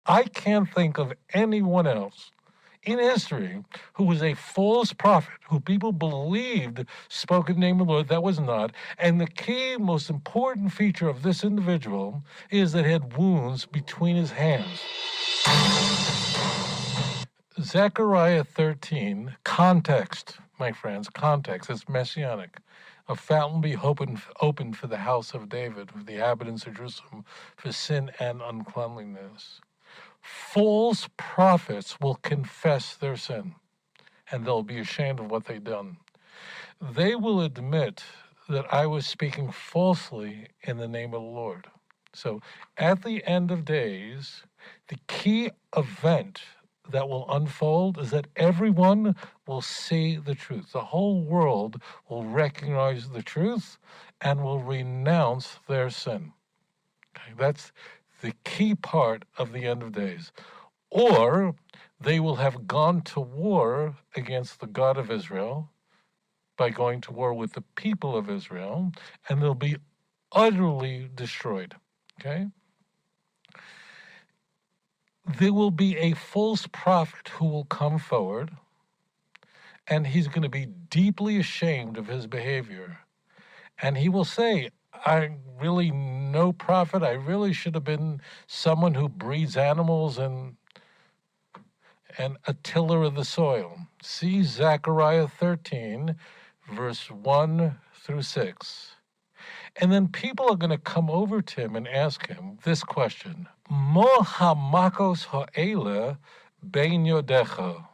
I can't think of anyone else in history who was a false prophet, who people believed spoke in the name of the Lord. That was not. And the key, most important feature of this individual is that he had wounds between his hands. Zechariah 13, context, my friends, context, it's messianic. A fountain be opened for the house of David, for the inhabitants of Jerusalem, for sin and uncleanliness. False prophets will confess their sin, and they'll be ashamed of what they've done. They will admit that I was speaking falsely in the name of the Lord. So at the end of days, the key event that will unfold is that everyone will see the truth. The whole world will recognize the truth and will renounce their sin. Okay, that's the key part of the end of days. Or they will have gone to war against the God of Israel by going to war with the people of Israel, and they'll be utterly destroyed. Okay? There will be a false prophet who will come forward, and he's going to be deeply ashamed of his behavior. And he will say, I'm really no prophet. I really should have been someone who breeds animals and a tiller of the soil. See Zechariah 13, verse 1 through 6. And then people are going to come over to him and ask him this question: Mo hamakos ha'ela bein yodecha.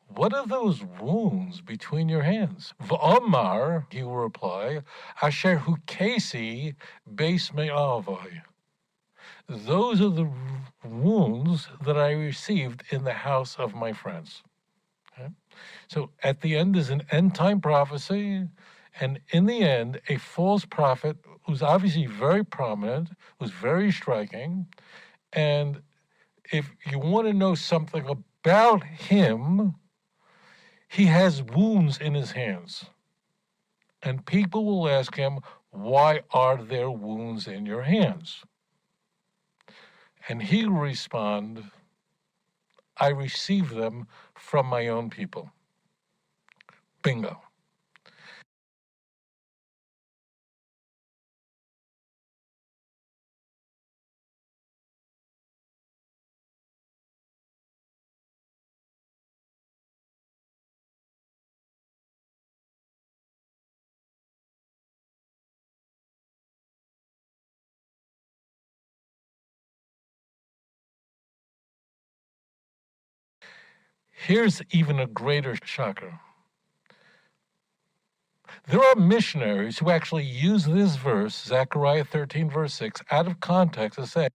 What are those wounds between your hands? V'omar, he will reply, asher hukesi beis me'avai. Those are the wounds that I received in the house of my friends. Okay? So at the end is an end-time prophecy, and in the end, a false prophet who's obviously very prominent, who's very striking, and if you want to know something about him, he has wounds in his hands. And people will ask him, why are there wounds in your hands? And he will respond, I receive them from my own people. Bingo. Here's even a greater shocker. There are missionaries who actually use this verse, Zechariah 13, verse 6, out of context to say,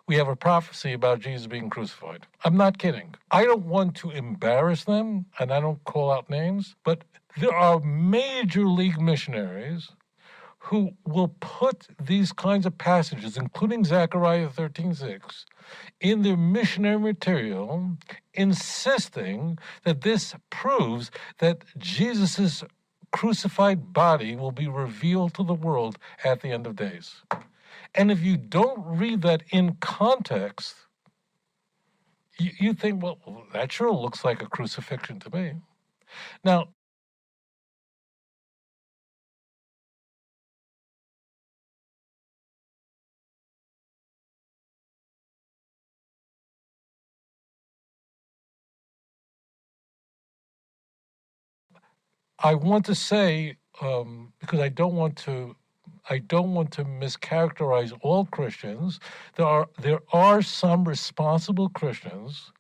we have a prophecy about Jesus being crucified. I'm not kidding. I don't want to embarrass them, and I don't call out names, but there are major league missionaries who will put these kinds of passages, including Zechariah 13:6, in their missionary material, insisting that this proves that Jesus' crucified body will be revealed to the world at the end of days. And if you don't read that in context, you think, well, that sure looks like a crucifixion to me. Now, I want to say, because I don't want to mischaracterize all Christians. There are some responsible Christians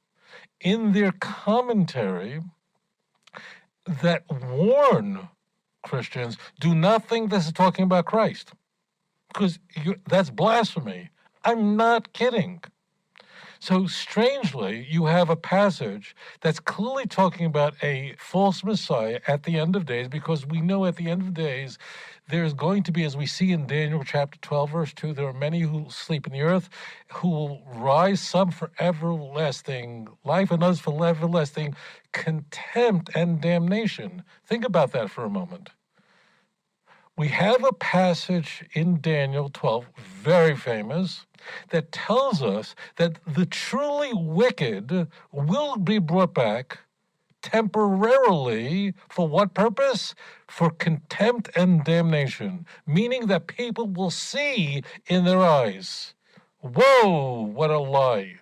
in their commentary that warn Christians, do not think this is talking about Christ, because that's blasphemy. I'm not kidding. So strangely, you have a passage that's clearly talking about a false Messiah at the end of days, because we know at the end of days, there's going to be, as we see in Daniel chapter 12, verse 2, there are many who sleep in the earth, who will rise, some for everlasting life and others for everlasting contempt and damnation. Think about that for a moment. We have a passage in Daniel 12, very famous, that tells us that the truly wicked will be brought back temporarily. For what purpose? For contempt and damnation, meaning that people will see in their eyes. Whoa, what a lie.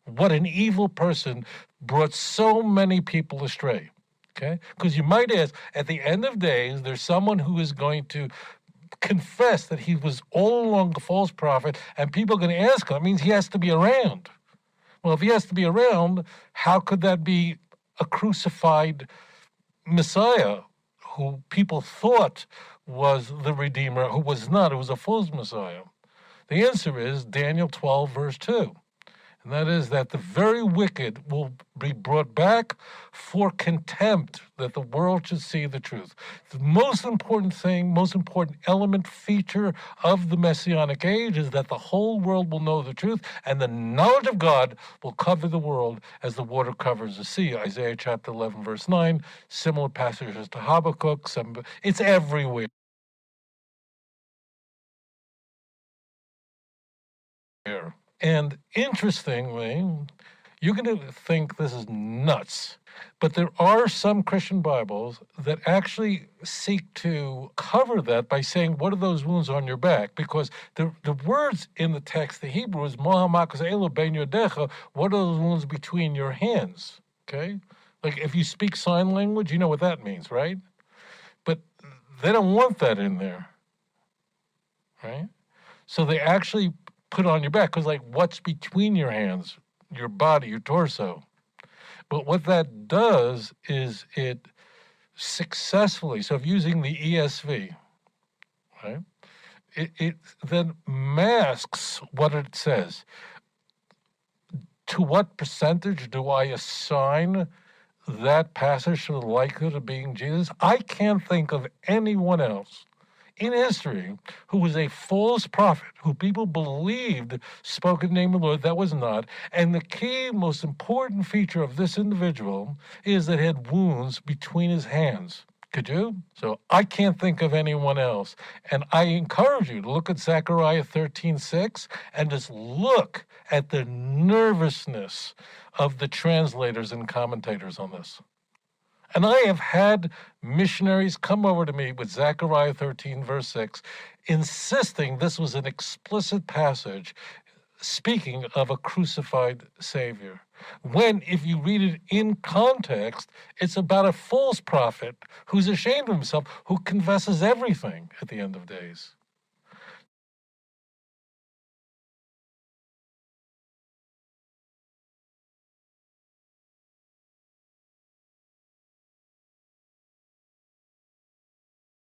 What an evil person brought so many people astray. Okay? Because you might ask, at the end of days, there's someone who is going to confess that he was all along a false prophet, and people are going to ask him. That means he has to be around. Well, if he has to be around, how could that be a crucified Messiah who people thought was the Redeemer, who was not? It was a false Messiah. The answer is Daniel 12, verse 2. And that is that the very wicked will be brought back for contempt, that the world should see the truth. The most important thing, most important element, feature of the Messianic age is that the whole world will know the truth, and the knowledge of God will cover the world as the water covers the sea. Isaiah chapter 11, verse 9, similar passages to Habakkuk. It's everywhere. And interestingly, you're going to think this is nuts, but there are some Christian Bibles that actually seek to cover that by saying, what are those wounds on your back? Because the words in the text, the Hebrew is, Mohamakos elo ben yodecha, what are those wounds between your hands? Okay? Like if you speak sign language, you know what that means, right? But they don't want that in there, right? So they actually put on your back, because like what's between your hands, your body, your torso. But what that does is it successfully, so if using the ESV, right, it then masks what it says. To what percentage do I assign that passage to the likelihood of being Jesus? I can't think of anyone else in history who was a false prophet, who people believed spoke in the name of the Lord. That was not. And the key, most important feature of this individual is that he had wounds between his hands. Could you? So I can't think of anyone else. And I encourage you to look at Zechariah 13:6 and just look at the nervousness of the translators and commentators on this. And I have had missionaries come over to me with Zechariah 13, verse 6, insisting this was an explicit passage speaking of a crucified Savior. When, if you read it in context, it's about a false prophet who's ashamed of himself, who confesses everything at the end of days.